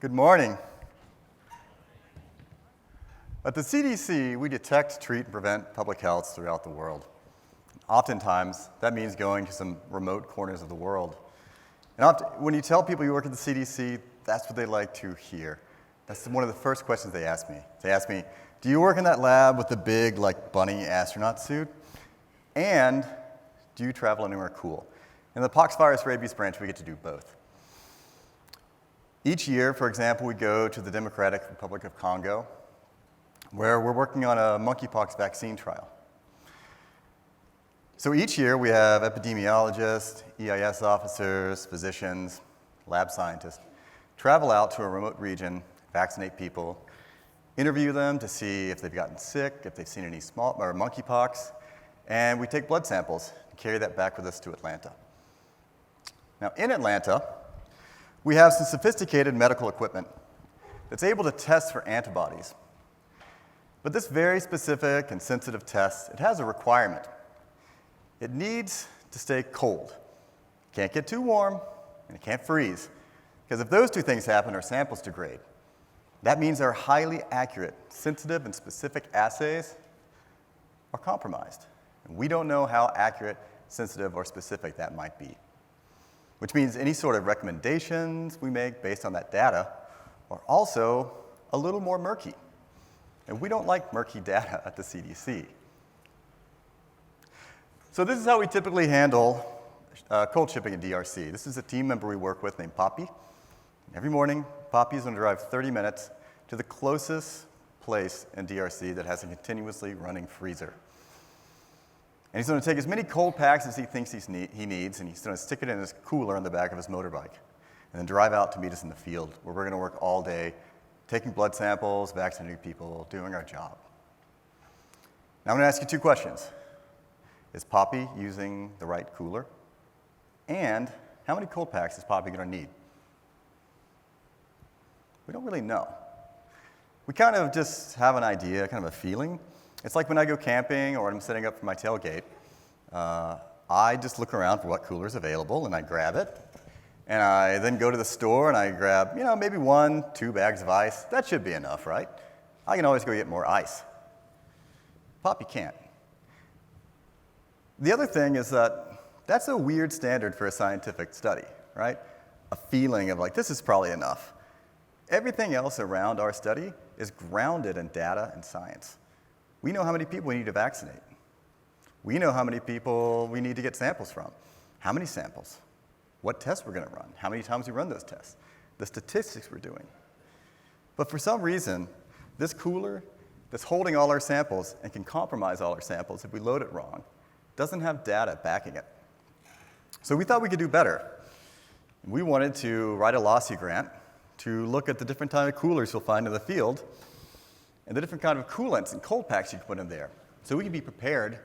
Good morning. At the CDC, we detect, treat, and prevent public health throughout the world. Oftentimes, that means going to some remote corners of the world. And when you tell people you work at the CDC, that's what they like to hear. That's one of the first questions they ask me. They ask me, do you work in that lab with the big, bunny astronaut suit? And do you travel anywhere cool? In the poxvirus rabies branch, we get to do both. Each year, for example, we go to the Democratic Republic of Congo, where we're working on a monkeypox vaccine trial. So each year, we have epidemiologists, EIS officers, physicians, lab scientists travel out to a remote region, vaccinate people, interview them to see if they've gotten sick, if they've seen any monkeypox, and we take blood samples and carry that back with us to Atlanta. Now, in Atlanta, we have some sophisticated medical equipment that's able to test for antibodies. But this very specific and sensitive test, it has a requirement. It needs to stay cold. It can't get too warm, and it can't freeze. Because if those two things happen, our samples degrade. That means our highly accurate, sensitive, and specific assays are compromised. And we don't know how accurate, sensitive, or specific that might be. Which means any sort of recommendations we make based on that data are also a little more murky. And we don't like murky data at the CDC. So this is how we typically handle cold shipping in DRC. This is a team member we work with named Poppy. Every morning, Poppy's going to drive 30 minutes to the closest place in DRC that has a continuously running freezer. And he's going to take as many cold packs as he thinks he needs, and he's going to stick it in his cooler on the back of his motorbike, and then drive out to meet us in the field, where we're going to work all day, taking blood samples, vaccinating people, doing our job. Now I'm going to ask you two questions. Is Poppy using the right cooler? And how many cold packs is Poppy going to need? We don't really know. We kind of just have an idea, kind of a feeling. It's like when I go camping or I'm setting up for my tailgate, I just look around for what cooler's available and I grab it. And I then go to the store and I grab, maybe 1-2 bags of ice. That should be enough, right? I can always go get more ice. Poppy can't. The other thing is that that's a weird standard for a scientific study, right? A feeling of this is probably enough. Everything else around our study is grounded in data and science. We know how many people we need to vaccinate. We know how many people we need to get samples from. How many samples? What tests we're going to run? How many times we run those tests? The statistics we're doing. But for some reason, this cooler that's holding all our samples and can compromise all our samples if we load it wrong doesn't have data backing it. So we thought we could do better. We wanted to write a lawsuit grant to look at the different kind of coolers you'll find in the field and the different kind of coolants and cold packs you can put in there, so we can be prepared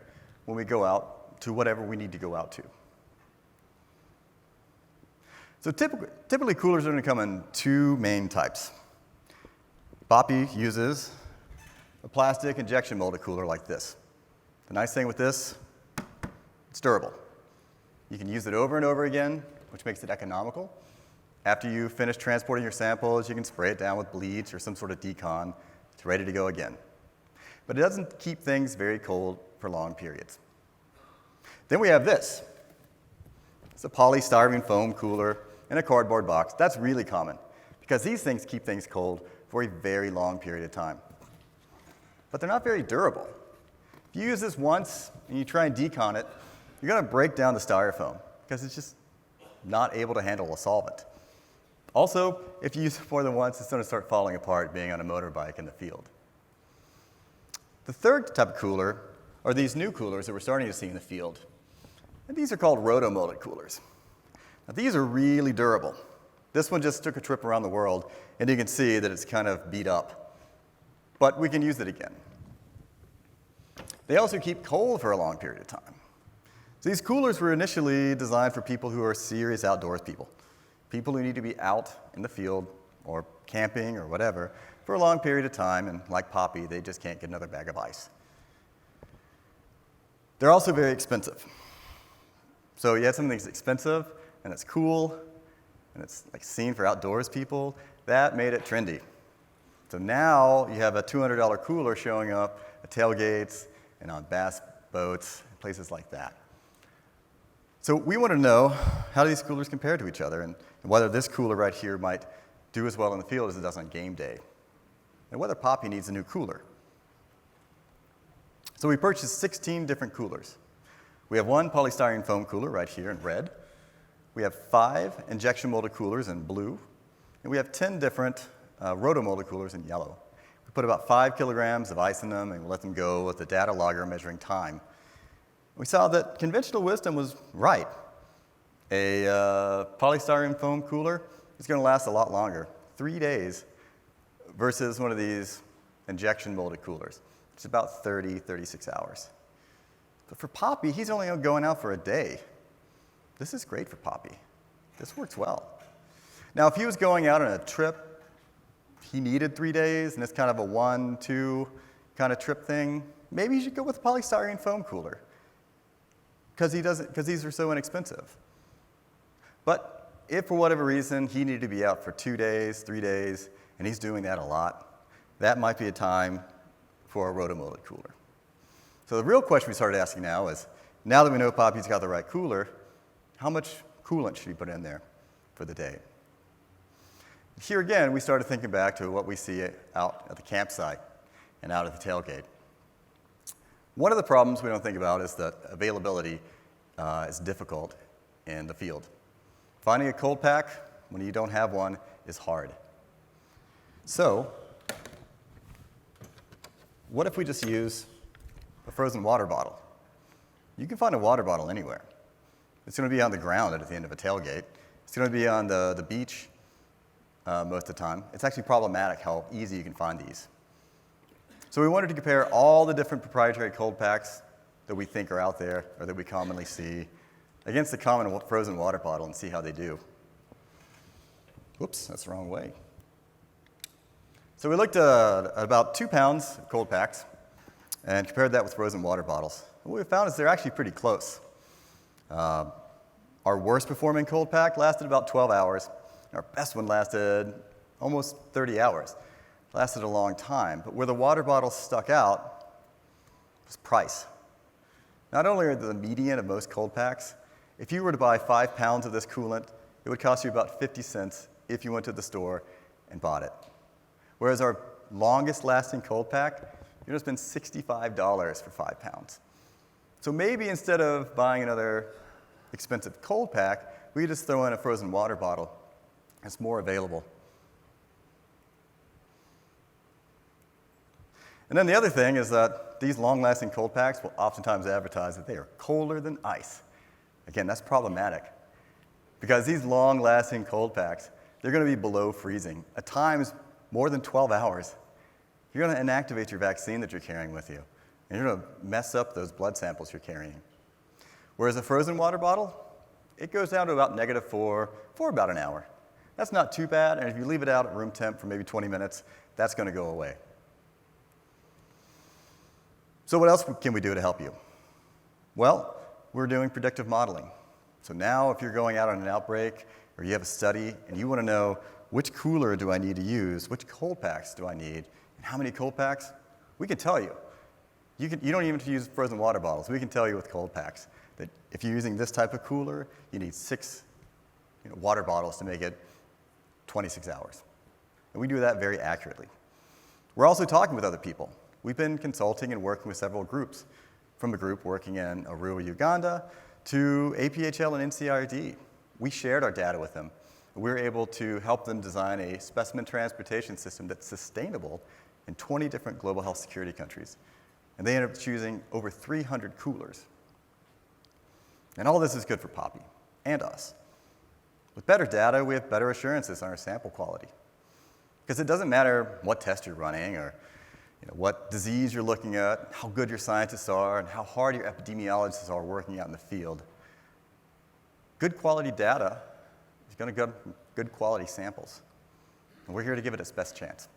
when we go out to whatever we need to go out to. So typically coolers are going to come in two main types. Poppy uses a plastic injection molded cooler like this. The nice thing with this, it's durable. You can use it over and over again, which makes it economical. After you finish transporting your samples, you can spray it down with bleach or some sort of decon. It's ready to go again. But it doesn't keep things very cold for long periods. Then we have this. It's a polystyrene foam cooler in a cardboard box. That's really common because these things keep things cold for a very long period of time. But they're not very durable. If you use this once and you try and decon it, you're going to break down the styrofoam because it's just not able to handle a solvent. Also, if you use it more than once, it's going to start falling apart being on a motorbike in the field. The third type of cooler are these new coolers that we're starting to see in the field. And these are called Roto molded coolers. Now, these are really durable. This one just took a trip around the world, and you can see that it's kind of beat up. But we can use it again. They also keep cold for a long period of time. So these coolers were initially designed for people who are serious outdoors people who need to be out in the field or camping or whatever for a long period of time, and like Poppy, they just can't get another bag of ice. They're also very expensive. So you have something that's expensive and it's cool, and it's like seen for outdoors people, that made it trendy. So now you have a $200 cooler showing up at tailgates and on bass boats, places like that. So we want to know how these coolers compare to each other and whether this cooler right here might do as well in the field as it does on game day, and whether Poppy needs a new cooler. So we purchased 16 different coolers. We have one polystyrene foam cooler right here in red. We have 5 injection molded coolers in blue, and we have 10 different Roto molded coolers in yellow. We put about 5 kilograms of ice in them and we let them go with the data logger measuring time. We saw that conventional wisdom was right. A polystyrene foam cooler is going to last a lot longer, 3 days, versus one of these injection molded coolers. It's about 30, 36 hours. But for Poppy, he's only going out for a day. This is great for Poppy. This works well. Now, if he was going out on a trip, he needed 3 days, and it's kind of a 1-2 kind of trip thing, maybe you should go with a polystyrene foam cooler, because these are so inexpensive. But if for whatever reason he needed to be out for 2 days, 3 days, and he's doing that a lot, that might be a time for a roto-molded cooler. So the real question we started asking now is, now that we know Poppy's got the right cooler, how much coolant should we put in there for the day? Here again, we started thinking back to what we see out at the campsite and out at the tailgate. One of the problems we don't think about is that availability is difficult in the field. Finding a cold pack when you don't have one is hard. So, what if we just use a frozen water bottle? You can find a water bottle anywhere. It's going to be on the ground at the end of a tailgate. It's going to be on the beach most of the time. It's actually problematic how easy you can find these. So we wanted to compare all the different proprietary cold packs that we think are out there or that we commonly see against the common frozen water bottle and see how they do. Whoops, that's the wrong way. So we looked at about 2 pounds of cold packs and compared that with frozen water bottles. And what we found is they're actually pretty close. Our worst performing cold pack lasted about 12 hours. Our best one lasted almost 30 hours. Lasted a long time. But where the water bottles stuck out was price. Not only are they the median of most cold packs, if you were to buy 5 pounds of this coolant, it would cost you about 50 cents if you went to the store and bought it. Whereas our longest lasting cold pack, you're going to spend $65 for 5 pounds. So maybe instead of buying another expensive cold pack, we just throw in a frozen water bottle. It's more available. And then the other thing is that these long-lasting cold packs will oftentimes advertise that they are colder than ice. Again, that's problematic because these long-lasting cold packs, they're going to be below freezing, at times more than 12 hours. You're going to inactivate your vaccine that you're carrying with you, and you're going to mess up those blood samples you're carrying. Whereas a frozen water bottle, it goes down to about -4 for about an hour. That's not too bad, and if you leave it out at room temp for maybe 20 minutes, that's going to go away. So what else can we do to help you? Well, we're doing predictive modeling. So now if you're going out on an outbreak or you have a study and you want to know which cooler do I need to use, which cold packs do I need, and how many cold packs, we can tell you. You don't even have to use frozen water bottles. We can tell you with cold packs that if you're using this type of cooler, you need 6 water bottles to make it 26 hours. And we do that very accurately. We're also talking with other people. We've been consulting and working with several groups, from a group working in Arua, Uganda, to APHL and NCRD. We shared our data with them. We were able to help them design a specimen transportation system that's sustainable in 20 different global health security countries. And they ended up choosing over 300 coolers. And all this is good for Poppy and us. With better data, we have better assurances on our sample quality. Because it doesn't matter what test you're running or what disease you're looking at, how good your scientists are, and how hard your epidemiologists are working out in the field. Good quality data is going to get good quality samples. And we're here to give it its best chance.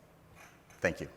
Thank you.